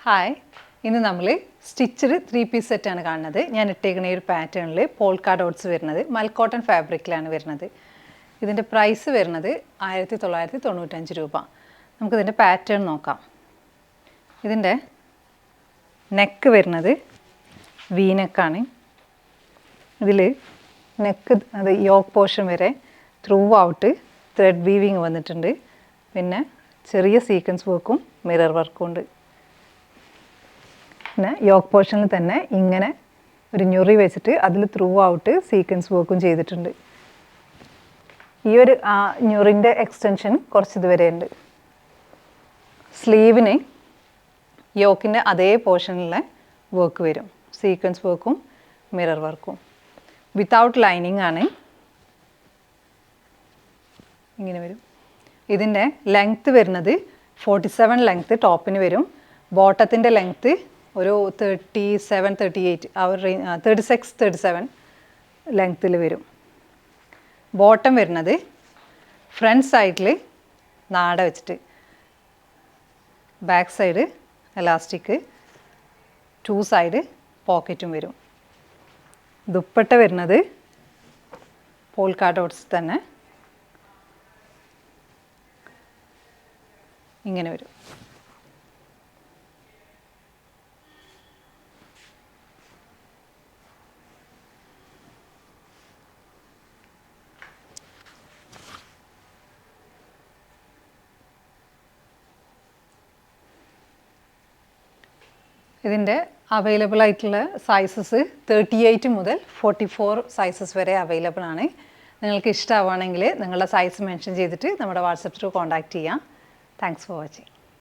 Hi, ഇന്ന് നമ്മൾ stitched 3-പീസ് സെറ്റാണ് കാണുന്നത്. ഞാൻ ഇട്ടേക്കുന്ന ഈ ഒരു പാറ്റേണിൽ പോൾക്ക ഡോട്ട്സ് വരുന്നത് മൽക്കോട്ടൺ ഫാബ്രിക്കിലാണ് വരുന്നത്. ഇതിൻ്റെ പ്രൈസ് വരുന്നത് 1995 രൂപ. നമുക്കിതിൻ്റെ പാറ്റേൺ നോക്കാം. ഇതിൻ്റെ നെക്ക് വരുന്നത് വി നെക്കാണ്. ഇതിൽ നെക്ക് അത് യോക്ക് പോർഷൻ വരെ ത്രൂ ഔട്ട് ത്രെഡ് വീവിങ് വന്നിട്ടുണ്ട്. പിന്നെ ചെറിയ സീക്വൻസ് വർക്കും മിറർ വർക്കും ഉണ്ട്. പിന്നെ യോക്ക് പോർഷനിൽ തന്നെ ഇങ്ങനെ ഒരു ഞൊറി വെച്ചിട്ട് അതിൽ ത്രൂ ഔട്ട് സീക്വൻസ് വർക്കും ചെയ്തിട്ടുണ്ട്. ഈ ഒരു ഞൊറിൻ്റെ എക്സ്റ്റൻഷൻ കുറച്ച് ഇതുവരെ ഉണ്ട്. സ്ലീവിന് യോക്കിൻ്റെ അതേ പോർഷനിലെ വർക്ക് വരും, സീക്വൻസ് വർക്കും മിറർ വർക്കും. വിത്തൗട്ട് ലൈനിങ് ആണ്, ഇങ്ങനെ വരും. ഇതിൻ്റെ ലെങ്ത്ത് വരുന്നത് 47 ലെങ്ത്ത് ടോപ്പിന് വരും. ബോട്ടത്തിൻ്റെ ലെങ്ത്ത് ഒരു 37-38 ആ ഒരു 36-37 ലെങ്ത്തിൽ വരും. ബോട്ടം വരുന്നത് ഫ്രണ്ട് സൈഡിൽ നാട വെച്ചിട്ട്, ബാക്ക് സൈഡ് എലാസ്റ്റിക്, 2 സൈഡ് പോക്കറ്റും വരും. ദുപ്പട്ട വരുന്നത് പോൾക്ക ഡോട്ട്സ് തന്നെ ഇങ്ങനെ വരും. ഇതിൻ്റെ അവൈലബിൾ ആയിട്ടുള്ള സൈസസ് 38 മുതൽ 44 സൈസസ് വരെ അവൈലബിൾ ആണ്. നിങ്ങൾക്ക് ഇഷ്ടമാവുകയാണെങ്കിൽ നിങ്ങളുടെ സൈസ് മെൻഷൻ ചെയ്തിട്ട് നമ്മുടെ വാട്സപ്പ് ത്രൂ കോൺടാക്റ്റ് ചെയ്യാം. Thanks for watching.